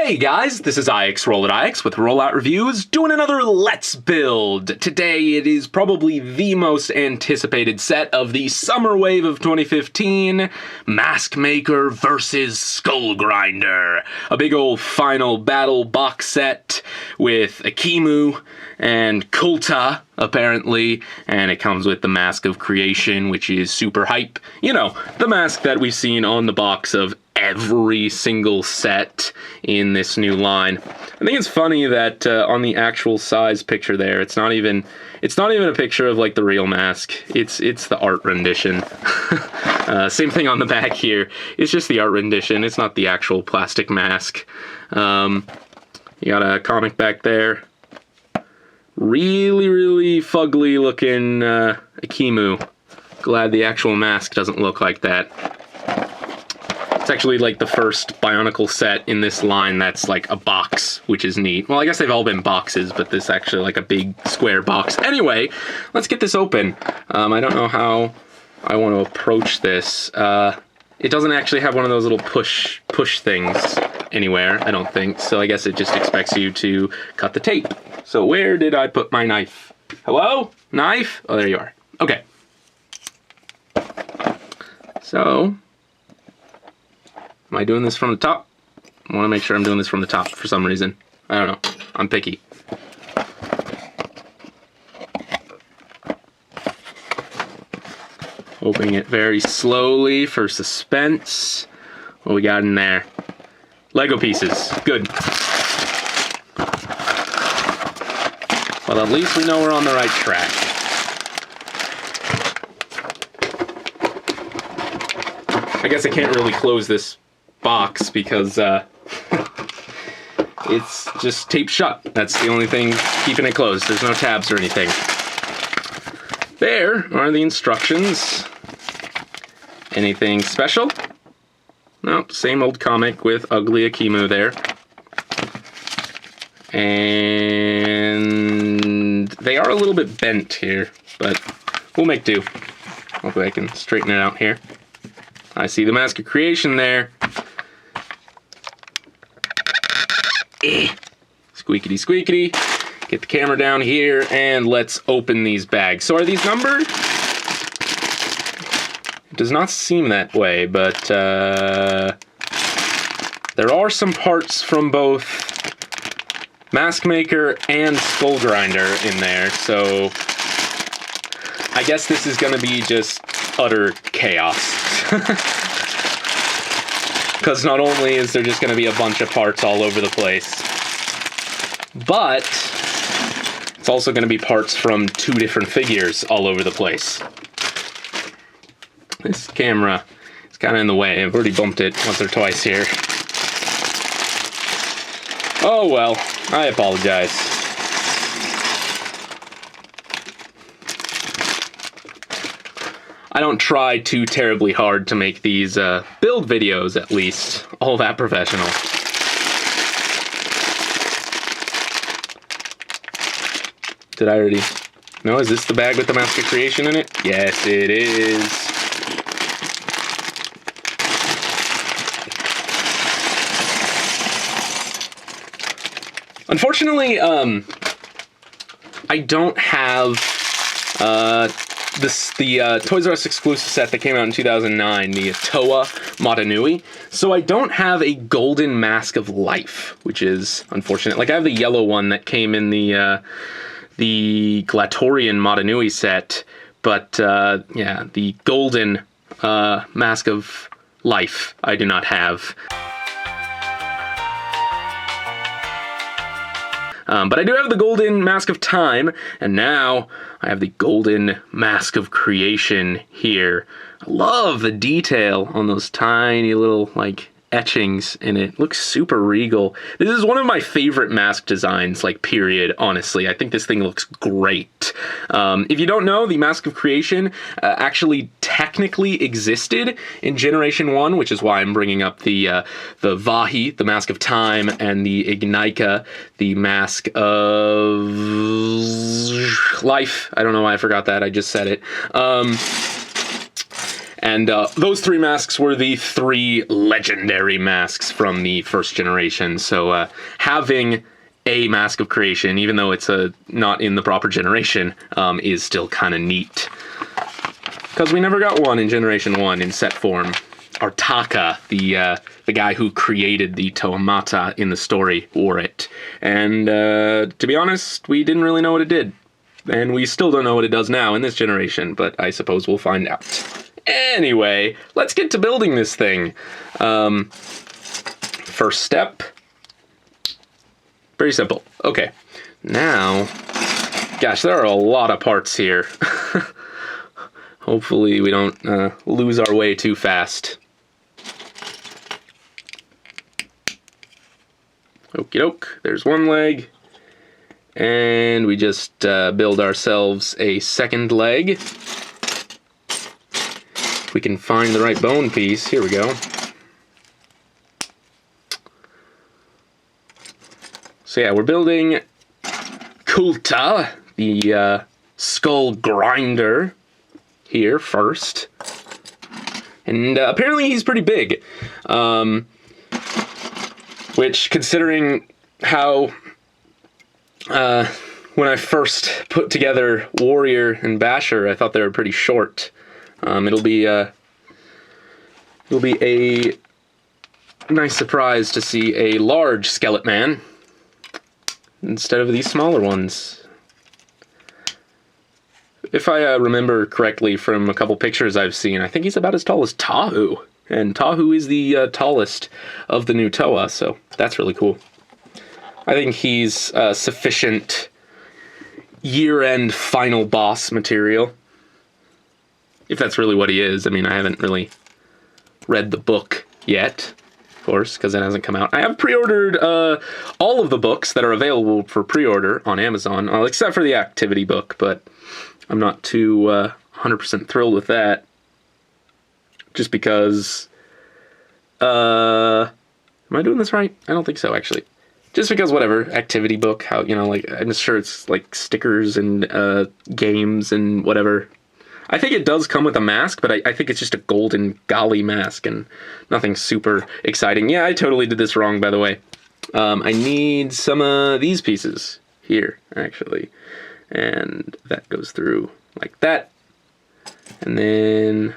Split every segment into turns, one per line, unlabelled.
Hey guys, this is IX with Rollout Reviews, doing another Let's Build. Today it is probably the most anticipated set of the summer wave of 2015, Mask Maker vs. Skull Grinder. A big old final battle box set with Eimu and Kulta, apparently, and it comes with the Mask of Creation, which is super hype. You know, the mask that we've seen on the box of every single set in this new line. I think it's funny that on the actual size picture there, it's not even a picture of like the real mask. It's the art rendition. Same thing on the back here. It's just the art rendition. It's not the actual plastic mask. You got a comic back there. Really fugly looking Eimu. Glad the actual mask doesn't look like that. It's actually like the first BIONICLE set in this line that's like a box, which is neat. Well, I guess they've all been boxes, but this actually like a big square box. Anyway, let's get this open. I don't know how I want to approach this. It doesn't actually have one of those little push things anywhere, I don't think. So I guess it just expects you to cut the tape. So where did I put my knife? Hello? Knife? Oh, there you are. Okay. So, am I doing this from the top? I want to make sure I'm doing this from the top for some reason. I don't know. I'm picky. Opening it very slowly for suspense. What we got in there? Lego pieces. Good. Well, at least we know we're on the right track. I guess I can't really close this box because it's just taped shut. That's the only thing keeping it closed. There's no tabs or anything. There are the instructions. Anything special? No, same old comic with ugly Eimu there. And they are a little bit bent here, but we'll make do. Hopefully I can straighten it out here. I see the Mask of Creation there. Squeakity squeakity. Get the camera down here and let's open these bags. So are these numbered? It does not seem that way, but there are some parts from both Mask Maker and Skull Grinder in there, so I guess this is going to be just utter chaos. Because not only is there just going to be a bunch of parts all over the place, but it's also going to be parts from two different figures all over the place. This camera is kind of in the way. I've already bumped it once or twice here. Oh well, I apologize. I don't try too terribly hard to make these build videos, at least. All that professional. Did I already... No, is this the bag with the Mask of Creation in it? Yes, it is. Unfortunately, I don't have the Toys R Us exclusive set that came out in 2009, the Toa Motonui. So I don't have a golden Mask of Life, which is unfortunate. Like I have the yellow one that came in the Glatorian Motonui set, but yeah, the golden Mask of Life I do not have. But I do have the golden Mask of Time, and now I have the golden Mask of Creation here. I love the detail on those tiny little, like, etchings in it. Looks super regal. This is one of my favorite mask designs, like, period, honestly. I think this thing looks great. If you don't know, the Mask of Creation actually technically existed in Generation 1, which is why I'm bringing up the Vahi, the Mask of Time, and the Ignika, the Mask of Life. I don't know why I forgot that, I just said it. And those 3 masks were the 3 legendary masks from the first generation. So having a mask of creation, even though it's not in the proper generation, is still kind of neat. Because we never got one in Generation 1 in set form. Artaka, the guy who created the Toamata in the story, wore it. And to be honest, we didn't really know what it did. And we still don't know what it does now in this generation, but I suppose we'll find out. Anyway, let's get to building this thing. First step. Very simple. Okay, now, gosh, there are a lot of parts here. Hopefully we don't lose our way too fast. Okie doke, there's one leg. And we just build ourselves a second leg. If we can find the right bone piece, here we go. So yeah, we're building Kulta, the skull grinder, here first. And apparently he's pretty big. Which, considering how when I first put together Warrior and Basher, I thought they were pretty short. It'll be a nice surprise to see a large Skeleton Man instead of these smaller ones. If I remember correctly from a couple pictures I've seen, I think he's about as tall as Tahu. And Tahu is the tallest of the new Toa, so that's really cool. I think he's sufficient year-end final boss material. If that's really what he is. I mean, I haven't really read the book yet, of course, because it hasn't come out. I have pre-ordered all of the books that are available for pre-order on Amazon, except for the activity book, but I'm not too 100% thrilled with that. Just because... am I doing this right? I don't think so, actually. Just because, whatever, activity book, how, you know, like, I'm sure it's, like, stickers and games and whatever. I think it does come with a mask, but I think it's just a golden golly mask and nothing super exciting. Yeah, I totally did this wrong, by the way. I need some of these pieces here, actually. And that goes through like that. And then...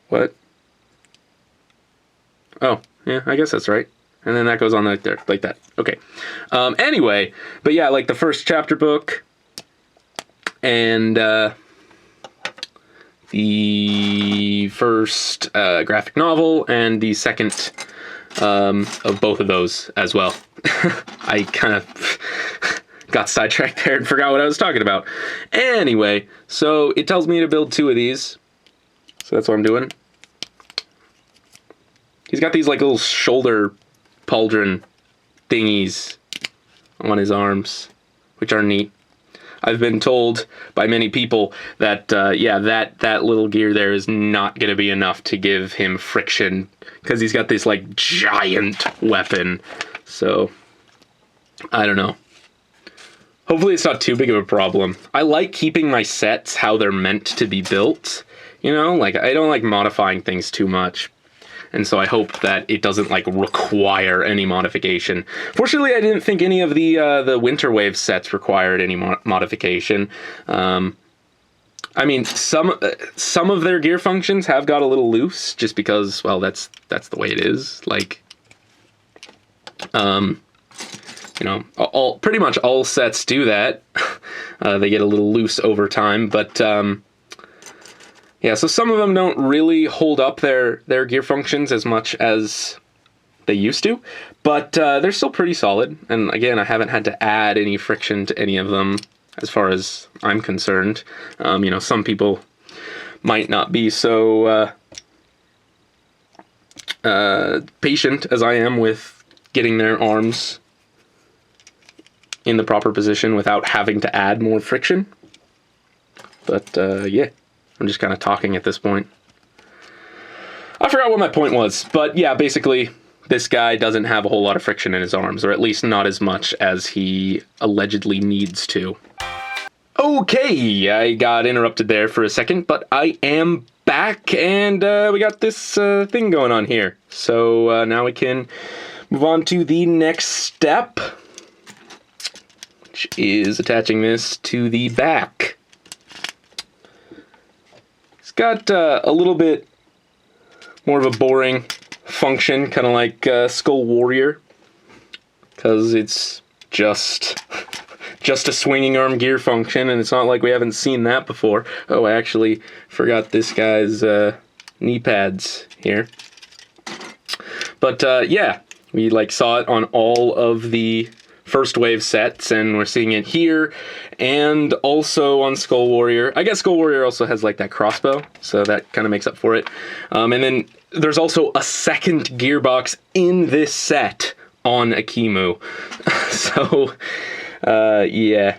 what? Oh, yeah, I guess that's right. And then that goes on right there, like that. Okay. Anyway, but yeah, like the first chapter book and the first graphic novel and the second of both of those as well. I kind of got sidetracked there and forgot what I was talking about. Anyway, so it tells me to build 2 of these. So that's what I'm doing. He's got these like little shoulder pauldron thingies on his arms, which are neat. I've been told by many people that, yeah, that little gear there is not going to be enough to give him friction, because he's got this, like, giant weapon. So, I don't know. Hopefully it's not too big of a problem. I like keeping my sets how they're meant to be built, you know? Like, I don't like modifying things too much. And so I hope that it doesn't, like, require any modification. Fortunately, I didn't think any of the Winter Wave sets required any modification. I mean, some of their gear functions have got a little loose, just because, well, that's the way it is. Like, you know, pretty much all sets do that. They get a little loose over time, but... yeah, so some of them don't really hold up their gear functions as much as they used to, but they're still pretty solid. And again, I haven't had to add any friction to any of them as far as I'm concerned. You know, some people might not be so patient as I am with getting their arms in the proper position without having to add more friction. But yeah. I'm just kind of talking at this point. I forgot what my point was, but yeah, basically, this guy doesn't have a whole lot of friction in his arms, or at least not as much as he allegedly needs to. Okay, I got interrupted there for a second, but I am back, and we got this thing going on here. So now we can move on to the next step, which is attaching this to the back. It's got a little bit more of a boring function, kind of like Skull Warrior, because it's just a swinging arm gear function, and it's not like we haven't seen that before. Oh, I actually forgot this guy's knee pads here. But yeah, we saw it on all of the first wave sets, and we're seeing it here, and also on Skull Warrior. I guess Skull Warrior also has that crossbow, so that kind of makes up for it. And then there's also a second gearbox in this set on Eimu. So yeah,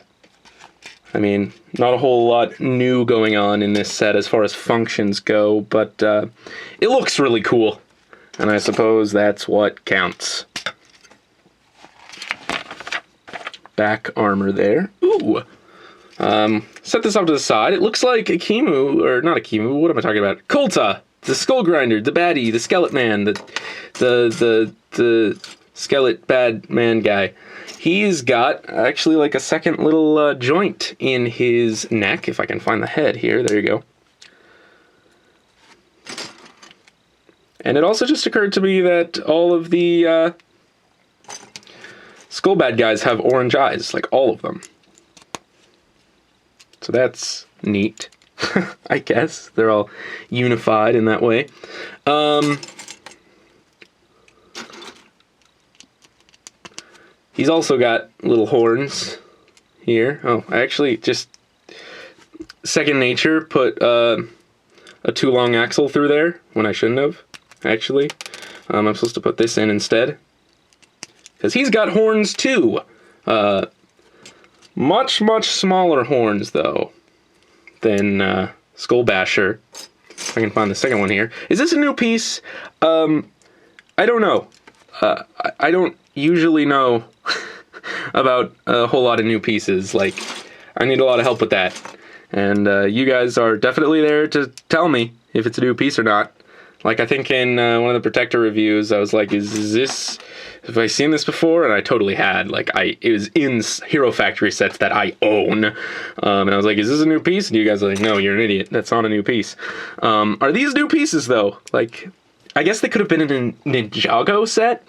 I mean, not a whole lot new going on in this set as far as functions go, but it looks really cool, and I suppose that's what counts. Back armor there. Ooh. Set this off to the side. It looks like Eimu, or not Eimu, what am I talking about? Kolta, the Skull Grinder, the baddie, the Skeleton Man, the Skeleton Bad Man guy. He's got actually a second little joint in his neck, if I can find the head here. There you go. And it also just occurred to me that all of the Skull Bad guys have orange eyes, all of them. So that's neat, I guess. They're all unified in that way. He's also got little horns here. Oh, I actually just, second nature, put a too long axle through there when I shouldn't have, actually. I'm supposed to put this in instead, because he's got horns too. Much smaller horns, though, than Skull Basher. If I can find the second one here. Is this a new piece? I don't know. I don't usually know about a whole lot of new pieces. I need a lot of help with that. And you guys are definitely there to tell me if it's a new piece or not. I think in one of the Protector reviews, I was like, is this... Have I seen this before? And I totally had. It was in Hero Factory sets that I own. And I was like, is this a new piece? And you guys are like, no, you're an idiot. That's not a new piece. Are these new pieces, though? I guess they could have been in a Ninjago set?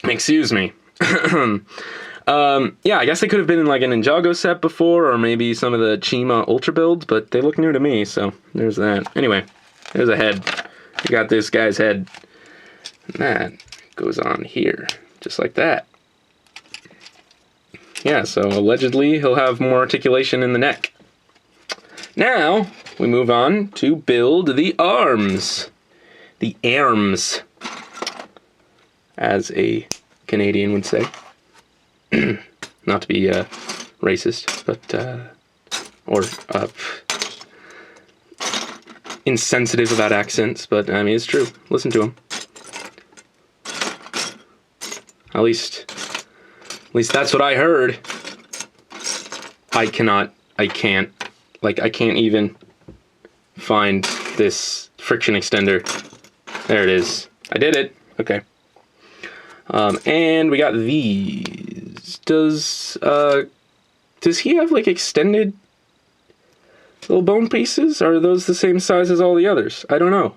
Excuse me. Yeah, I guess they could have been in a Ninjago set before, or maybe some of the Chima Ultra builds, but they look new to me, so there's that. Anyway, there's a head. You got this guy's head. And that goes on here, just like that. Yeah, so allegedly he'll have more articulation in the neck. Now, we move on to build the arms. The arms, as a Canadian would say. Not to be racist, but or insensitive about accents, but I mean, it's true. Listen to them. At least that's what I heard. I can't even find this friction extender. There it is. I did it. Okay. And we got these. Does he have extended little bone pieces? Are those the same size as all the others? I don't know.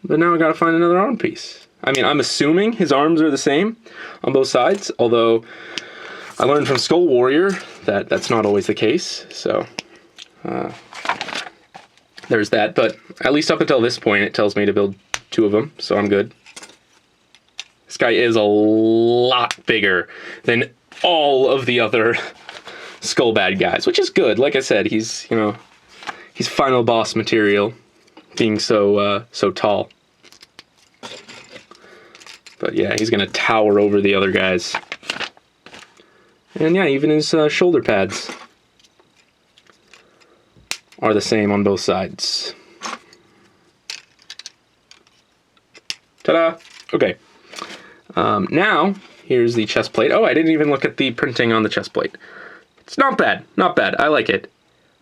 But now I gotta find another arm piece. I mean, I'm assuming his arms are the same on both sides, although I learned from Skull Warrior that that's not always the case, so there's that. But at least up until this point, it tells me to build 2 of them, so I'm good. This guy is a lot bigger than all of the other Skull Bad guys, which is good. Like I said, he's final boss material, being so tall. But yeah, he's gonna tower over the other guys. And yeah, even his shoulder pads are the same on both sides. Ta-da! Okay. Now Here's the chest plate. Oh, I didn't even look at the printing on the chest plate. It's not bad. Not bad. I like it.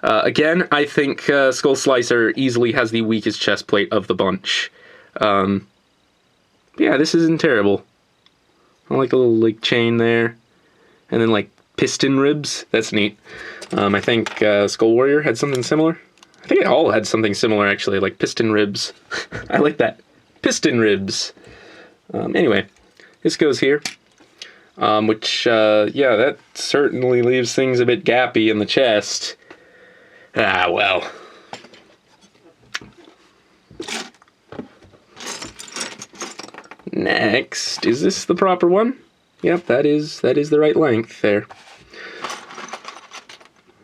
Again, I think Skull Slicer easily has the weakest chest plate of the bunch. Yeah, this isn't terrible. I like a little like chain there. And then like piston ribs. That's neat. I think Skull Warrior had something similar. I think it all had something similar actually, like piston ribs. I like that. Piston ribs. Anyway, this goes here. Which, yeah, that certainly leaves things a bit gappy in the chest. Ah, well. Next, is this the proper one? Yep, that is the right length there.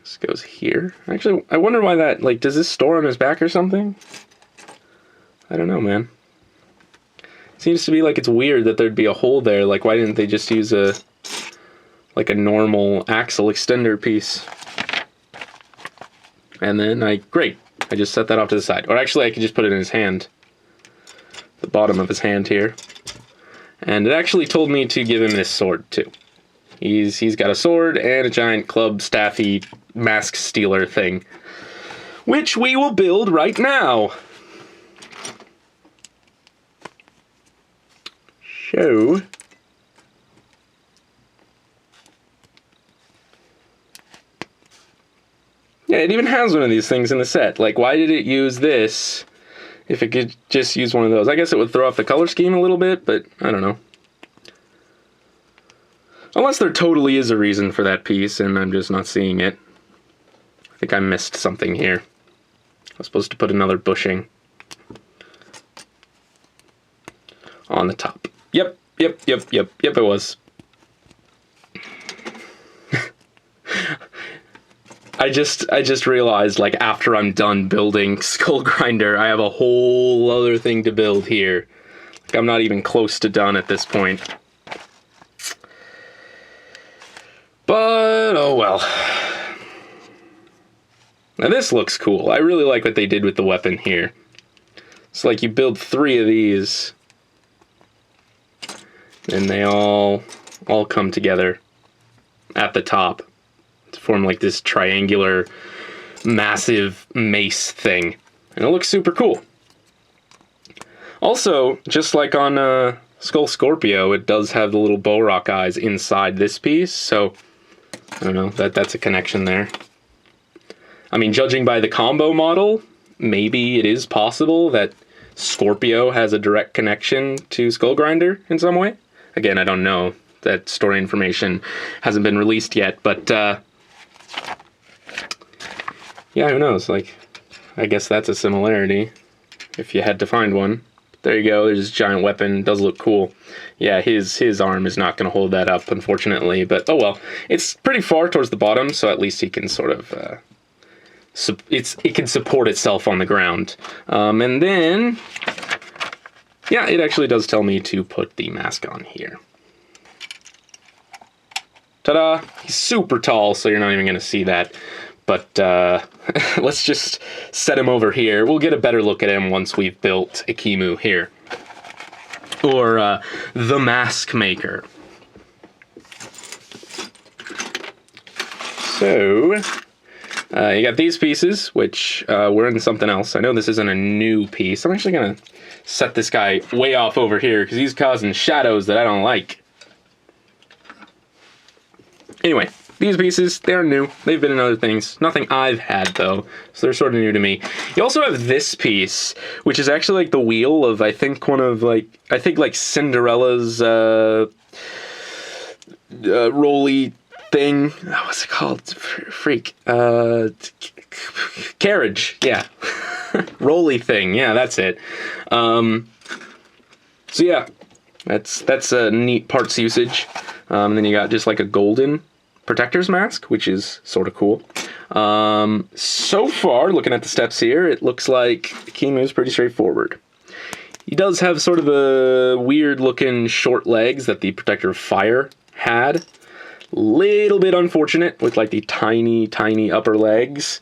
This goes here. Actually, I wonder why that, like, does this store on his back or something? I don't know, man. Seems to be like it's weird that there'd be a hole there. Like, why didn't they just use a normal axle extender piece? And then great, I just set that off to the side. Or actually, I could just put it in his hand. The bottom of his hand here. And it actually told me to give him this sword, too. He's got a sword and a giant club, staffy, mask stealer thing. Which we will build right now. So... yeah, it even has one of these things in the set. Like, why did it use this if it could just use one of those? I guess it would throw off the color scheme a little bit, but I don't know. Unless there totally is a reason for that piece, and I'm just not seeing it. I think I missed something here. I was supposed to put another bushing on the top. Yep, it was. I just realized, like, after I'm done building Skull Grinder, I have a whole other thing to build here. Like, I'm not even close to done at this point. But, oh well. Now this looks cool. I really like what they did with the weapon here. It's like you build 3 of these, and they all come together at the top to form like this triangular, massive mace thing. And it looks super cool. Also, just like on Skull Scorpio, it does have the little bow rock eyes inside this piece, so I don't know, that's a connection there. I mean, judging by the combo model, maybe it is possible that Scorpio has a direct connection to Skull Grinder in some way. Again, I don't know. That story information hasn't been released yet, but yeah, who knows? Like, I guess that's a similarity, if you had to find one. There you go, there's this giant weapon, does look cool. Yeah, his arm is not going to hold that up, unfortunately, but oh well. It's pretty far towards the bottom, so at least he can sort of, it can support itself on the ground. And then, yeah, it actually does tell me to put the mask on here. Ta-da! He's super tall, so you're not even going to see that. But let's just set him over here. We'll get a better look at him once we've built Eimu here. Or the Mask Maker. So, you got these pieces, which were in something else. I know this isn't a new piece. I'm actually going to set this guy way off over here, because he's causing shadows that I don't like. Anyway, these pieces, they're new. They've been in other things. Nothing I've had, though, so they're sort of new to me. You also have this piece, which is actually like the wheel of, I think, like Cinderella's rolly thing. What's it called? Freak. Carriage, yeah. Rolly thing, yeah, that's it. So yeah, that's a neat parts usage. And then you got just like a golden protector's mask, which is sort of cool. So far, looking at the steps here, it looks like Eimu is pretty straightforward. He does have sort of a weird looking short legs that the Protector of Fire had. Little bit unfortunate with like the tiny, tiny upper legs.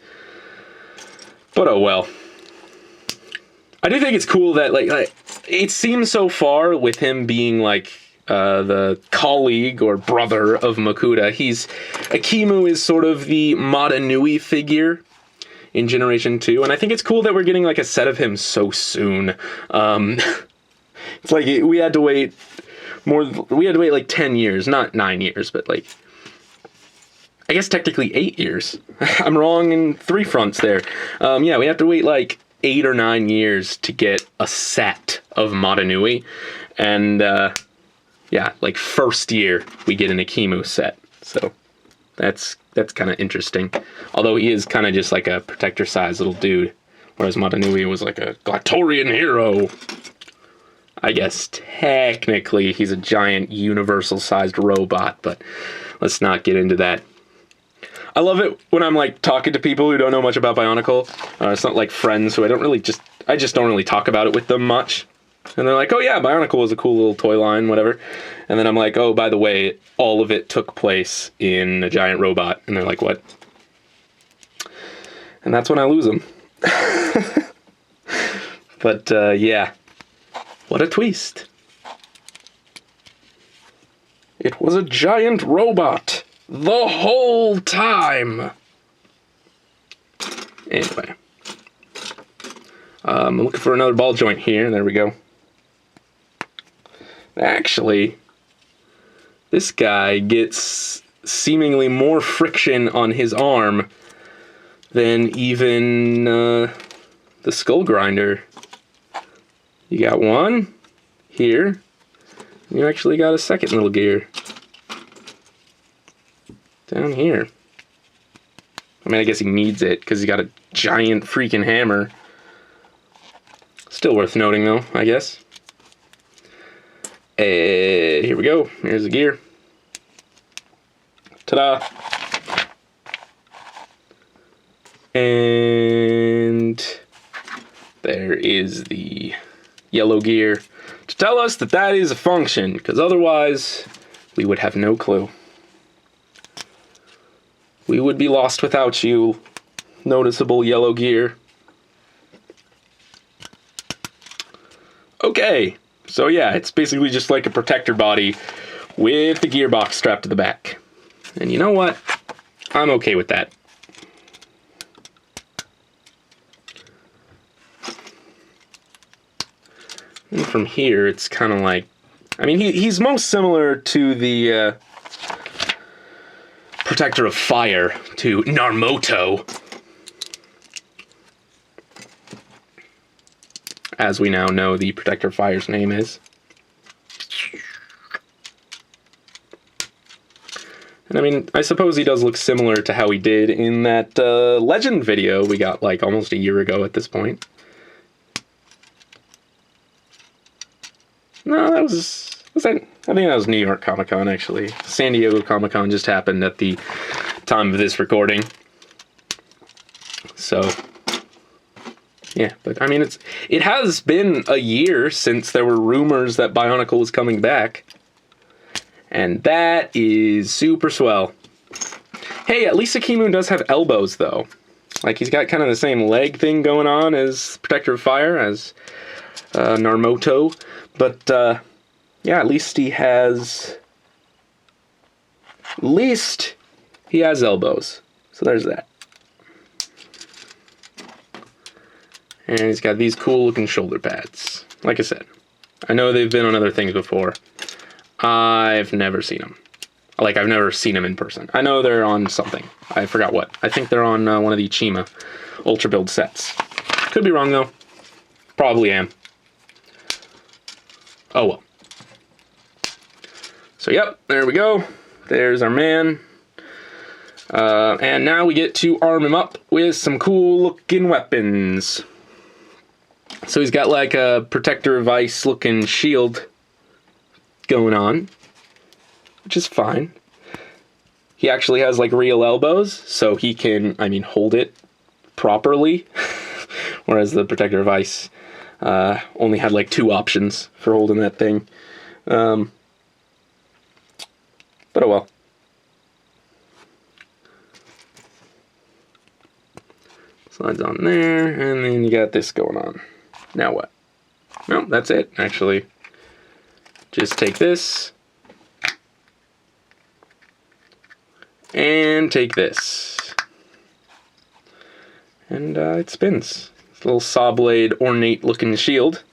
But oh well. I do think it's cool that like it seems so far with him being like the colleague or brother of Makuta. Akimu is sort of the Madanui figure in Generation 2, and I think it's cool that we're getting like a set of him so soon. It's like we had to wait like 10 years, not 9 years, but like, I guess technically 8 years. I'm wrong in 3 fronts there. Yeah, we have to wait like 8 or 9 years to get a set of Madanui, and yeah, like first year we get an Akimu set, so that's kind of interesting. Although he is kind of just like a protector-sized little dude, whereas Madanui was like a Glatorian hero. I guess technically he's a giant universal-sized robot, but let's not get into that. I love it when I'm like talking to people who don't know much about Bionicle. It's not like friends who I just don't really talk about it with them much. And they're like, oh yeah, Bionicle was a cool little toy line, whatever. And then I'm like, oh, by the way, all of it took place in a giant robot. And they're like, what? And that's when I lose them. But yeah, what a twist. It was a giant robot the whole time. Anyway. I'm looking for another ball joint here. There we go. Actually, this guy gets seemingly more friction on his arm than even the Skull Grinder. You got one here. You actually got a second little gear down here. I mean, I guess he needs it because he's got a giant freaking hammer. Still worth noting, though, I guess. Here we go. Here's the gear. Ta-da! And there is the yellow gear to tell us that that is a function, because otherwise we would have no clue. We would be lost without you, noticeable yellow gear. Okay, so yeah, it's basically just like a protector body with the gearbox strapped to the back. And you know what? I'm okay with that. And from here, it's kind of like, I mean, he's most similar to the Protector of Fire, to Narmoto, as we now know the Protector of Fire's name is. And I mean, I suppose he does look similar to how he did in that Legend video we got like almost a year ago at this point. No, that was that? I think that was New York Comic Con, actually. San Diego Comic Con just happened at the time of this recording. So, yeah, but I mean, it has been a year since there were rumors that Bionicle was coming back. And that is super swell. Hey, at least Akimu does have elbows, though. Like, he's got kind of the same leg thing going on as Protector of Fire, as Narmoto. But, yeah, at least he has elbows. So there's that. And he's got these cool-looking shoulder pads. Like I said, I know they've been on other things before. I've never seen them. Like, I've never seen them in person. I know they're on something. I forgot what. I think they're on one of the Chima Ultra Build sets. Could be wrong, though. Probably am. Oh, well. So, yep, there we go. There's our man. And now we get to arm him up with some cool-looking weapons. So he's got, like, a Protector of Ice-looking shield going on, which is fine. He actually has like real elbows, so he can, I mean, hold it properly, whereas the Protector of Ice only had like 2 options for holding that thing. But oh well. Slides on there, and then you got this going on. Now what? No, that's it, actually. Just take this, And take this. And it spins. It's a little saw blade ornate looking shield.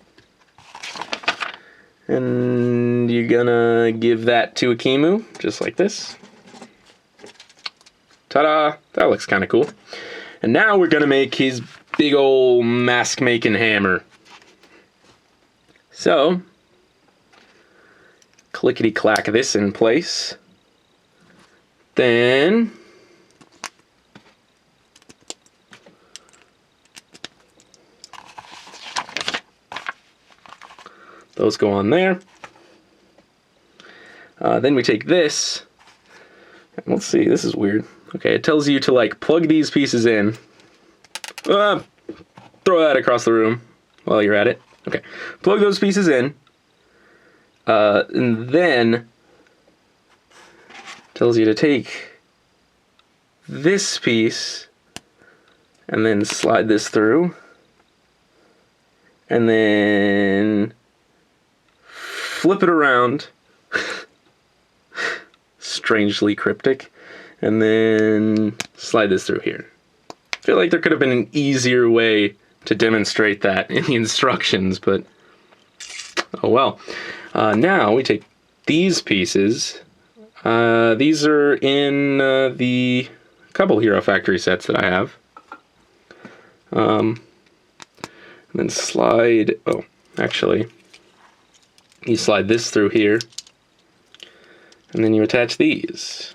And you're gonna give that to Eimu, just like this. Ta-da! That looks kind of cool. And now we're gonna make his big old mask making hammer. So, clickety-clack this in place. Then those go on there. Then we take this, and let's see, this is weird. Okay, it tells you to like plug these pieces in. Throw that across the room while you're at it. Okay, plug those pieces in, and then tells you to take this piece and then slide this through, and then flip it around. Strangely cryptic. And then slide this through here. I feel like there could have been an easier way to demonstrate that in the instructions, but oh well. Now we take these pieces. These are in the couple Hero Factory sets that I have. And then slide, oh, actually, you slide this through here, and then you attach these.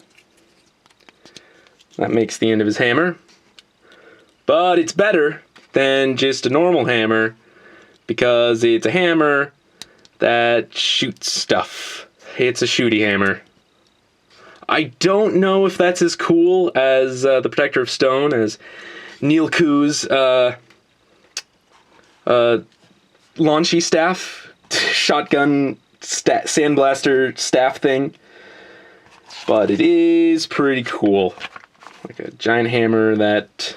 That makes the end of his hammer, but it's better than just a normal hammer because it's a hammer that shoots stuff. It's a shooty hammer. I don't know if that's as cool as the Protector of Stone, as Neil Ku's launchy staff, shotgun sandblaster staff thing, but it is pretty cool. Like a giant hammer that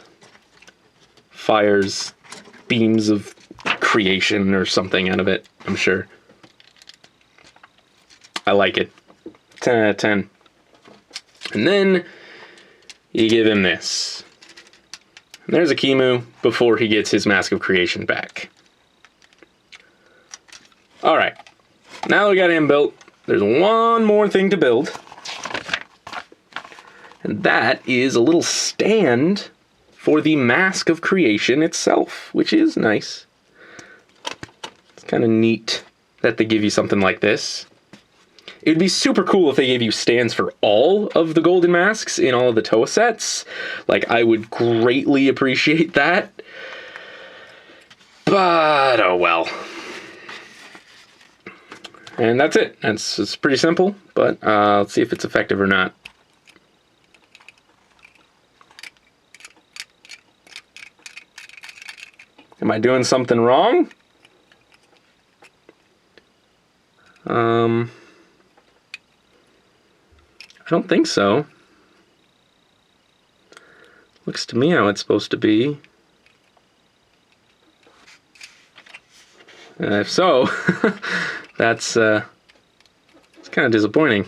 fires beams of creation or something out of it, I'm sure. I like it. 10 out of 10. And then you give him this. And there's Eimu before he gets his Mask of Creation back. Alright, now we got him built. There's one more thing to build. And that is a little stand for the Mask of Creation itself, which is nice. It's kind of neat that they give you something like this. It'd be super cool if they gave you stands for all of the golden masks in all of the Toa sets. Like, I would greatly appreciate that. But, oh well. And that's it. It's pretty simple, but let's see if it's effective or not. Am I doing something wrong? I don't think so. Looks to me how it's supposed to be. If so, that's it's kind of disappointing.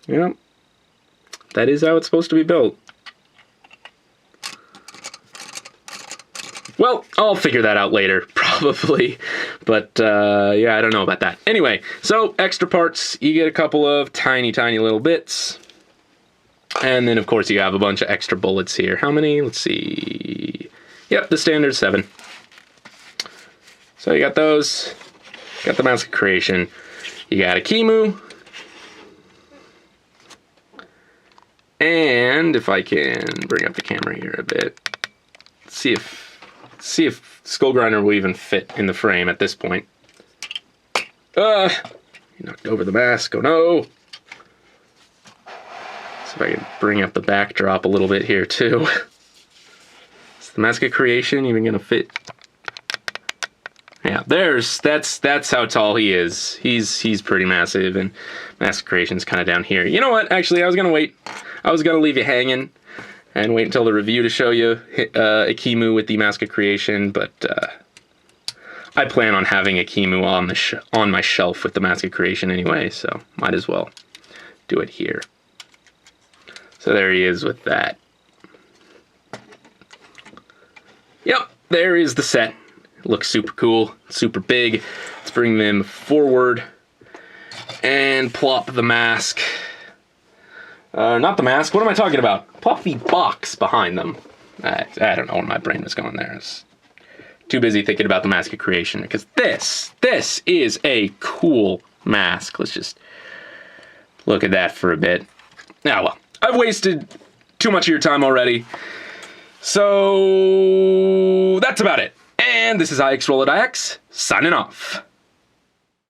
Yeah, that is how it's supposed to be built. Well, I'll figure that out later, probably. But, yeah, I don't know about that. Anyway, so extra parts. You get a couple of tiny, tiny little bits. And then, of course, you have a bunch of extra bullets here. How many? Let's see. Yep, the standard 7. So you got those. Got the Mask of Creation. You got Eimu. And if I can bring up the camera here a bit, see if Skull Grinder will even fit in the frame at this point. You knocked over the mask. Oh no! See if I can bring up the backdrop a little bit here too. Is the Mask of Creation even gonna fit? Yeah, that's how tall he is. He's pretty massive, and Mask of Creation's kind of down here. You know what? Actually, I was gonna wait. I was gonna leave you hanging and wait until the review to show you Eimu with the Mask of Creation, but I plan on having Eimu on my shelf with the Mask of Creation anyway, so might as well do it here. So there he is with that. Yep, there is the set. It looks super cool, super big. Let's bring them forward and plop the mask. Not the mask, what am I talking about? Plop the box behind them. I don't know where my brain was going there. I was too busy thinking about the Mask of Creation, because this is a cool mask. Let's just look at that for a bit. Now, well, I've wasted too much of your time already, so that's about it. And this is IX Roll It IX, signing off.